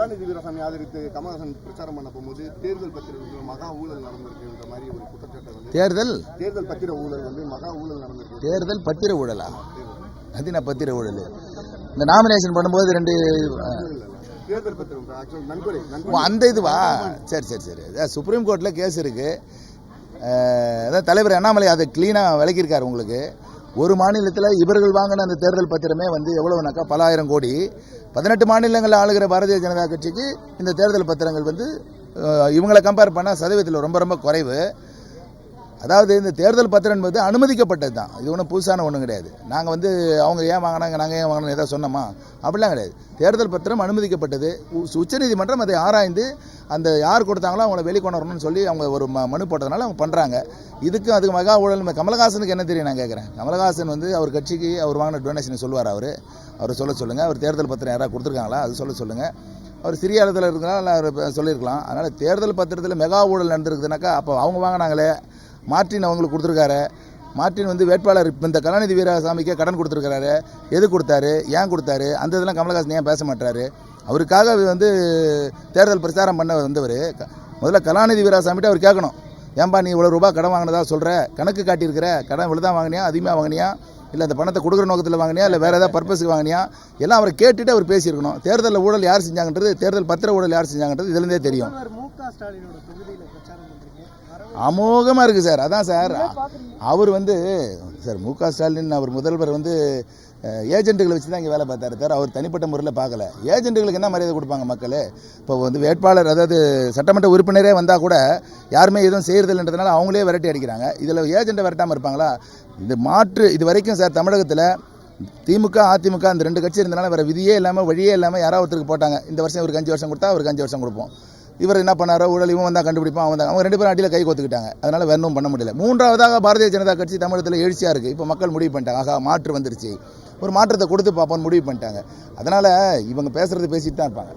கலாநிதி வீராசாமி ஆதரித்து கமலஹாசன் பிரச்சாரம் பண்ண போகும்போது தேர்தல் பத்திரத்தில் மகா ஊழல் நடந்திருக்குன்ற மாதிரி ஒரு குற்றச்சாட்டு வந்து தேர்தல் பத்திர ஊழல் வந்து மகா ஊழல் நடந்திருக்கு. தேர்தல் பத்திர ஊழலா? அது நான் பத்திர ஊழல் இந்த நாமினேஷன் பண்ணும்போது ரெண்டு தேர்தல் பத்திரம் நன்கொடை அந்த இதுவா? சரி சரி சரி. சுப்ரீம் கோர்ட்டில் கேஸ் இருக்குது. அதான் தலைவர் அண்ணாமலை அதை கிளீனாக விளக்கியிருக்காரு. உங்களுக்கு ஒரு மாநிலத்தில் இவர்கள் வாங்கின அந்த தேர்தல் பத்திரமே வந்து எவ்வளவுனாக்கா பல ஆயிரம் கோடி. 18 மாநிலங்களில் ஆளுகிற பாரதிய ஜனதா கட்சிக்கு இந்த தேர்தல் பத்திரங்கள் வந்து இவங்களை கம்பேர் பண்ணால் சதவீதத்தில் ரொம்ப ரொம்ப குறைவு. அதாவது இந்த தேர்தல் பத்திரம் என்பது அனுமதிக்கப்பட்டது தான். இது ஒன்றும் புதுசான ஒன்றும் கிடையாது. நாங்கள் வந்து அவங்க ஏன் வாங்கினாங்க நாங்கள் ஏன் வாங்கினோம் ஏதாவது சொன்னோமா? அப்படிலாம் கிடையாது. தேர்தல் பத்திரம் அனுமதிக்கப்பட்டது. உச்சநீதிமன்றம் அதை ஆராய்ந்து அந்த யார் கொடுத்தாங்களோ அவங்கள வெளிக்கொணரணும்னு சொல்லி அவங்க ஒரு மனு போட்டதுனால அவங்க பண்ணுறாங்க. இதுக்கும் அதுக்கு மகா ஊழல் கமலஹாசனுக்கு என்ன தெரியும் நான் கேட்குறேன். கமலஹாசன் வந்து அவர் கட்சிக்கு அவர் வாங்கின டொனேஷன் சொல்லுவார். அவர் சொல்ல சொல்லுங்கள். அவர் தேர்தல் பத்திரம் யாராவது கொடுத்துருக்காங்களா அது சொல்ல சொல்லுங்கள். அவர் சிறிய இடத்துல இருக்கிறனால அவர் சொல்லியிருக்கலாம். அதனால் தேர்தல் பத்திரத்தில் மெகா ஊழல் நடந்திருக்குதுனாக்கா அப்போ அவங்க வாங்கினாங்களே மார்ட்டின் அவங்களுக்கு கொடுத்துருக்காரு. மார்ட்டின் வந்து வேட்பாளர் இந்த கலாநிதி வீராசாமிக்கே கடன் கொடுத்துருக்காரு. எது கொடுத்தாரு, ஏன் கொடுத்தாரு, அந்த இதெல்லாம் கமலஹாசன் ஏன் பேச மாட்டாரு? அவருக்காக வந்து தேர்தல் பிரச்சாரம் பண்ண வந்தவர் முதல்ல கலாநிதி வீராசாமிகிட்ட அவர் கேட்கணும். ஏன்பா நீ இவ்வளோ ரூபா கடன் வாங்கினதா சொல்கிற, கணக்கு காட்டியிருக்கிற, கடன் இவ்வளோ தான் வாங்கினியா, அதிகமாக வாங்கினியா, இல்லை அந்த பணத்தை கொடுக்குற நோக்கத்தில் வாங்கினியா, இல்லை வேறு ஏதாவது பர்பஸுக்கு வாங்கினியா, எல்லாம் அவரை கேட்டுட்டு அவர் பேசியிருக்கணும். தேர்தலில் ஊழல் யார் செஞ்சாங்கன்றது, தேர்தல் பத்திர ஊழல் யார் செஞ்சாங்கன்றது இதுலேருந்தே தெரியும். அமோகமாக இருக்குது சார். அதான் சார் அவர் வந்து சார் மு.க. ஸ்டாலின் அவர் முதல்வர் வந்து ஏஜென்ட்டுகளை வச்சு தான் இங்கே வேலை பார்த்தாரு சார். அவர் தனிப்பட்ட முறையில் பார்க்கல. ஏஜென்ட்டுகளுக்கு என்ன மரியாதை கொடுப்பாங்க மக்கள்? இப்போ வந்து வேட்பாளர் அதாவது சட்டமன்ற உறுப்பினரே வந்தால் கூட யாருமே எதுவும் செய்கிறதில்லைன்றதுனால அவங்களே விரட்டி அடிக்கிறாங்க. இதில் ஏஜென்ட்டை விரட்டாமல் இருப்பாங்களா? இந்த மாற்று இது வரைக்கும் சார் தமிழகத்தில் திமுக அதிமுக அந்த ரெண்டு கட்சி இருந்தனால வேறு விதியே இல்லாமல் வழியே இல்லாமல் யாராவது ஒருத்தருக்கு போட்டாங்க. இந்த வருஷம் இவருக்கு 5 வருஷம் கொடுத்தா அவருக்கு 5 வருஷம் கொடுப்போம். இவர் என்ன பண்ணாரோ ஊழல் இவன் வந்தால் கண்டுபிடிப்பான் அவன் அவங்க 2 பேரும் அடியில் கை கோத்துக்கிட்டாங்க. அதனால் வேணும் பண்ண முடியல. மூன்றாவதாக பாரதிய ஜனதா கட்சி தமிழகத்தில் எழுச்சியாக இருக்குது. இப்போ மக்கள் முடிவு பண்ணிட்டாங்க. ஆகா மாற்று வந்துருச்சு, ஒரு மாற்றத்தை கொடுத்து பார்ப்போம்னு முடிவு பண்ணிட்டாங்க. அதனால் இவங்க பேசுகிறது பேசிட்டு தான் இருப்பாங்க.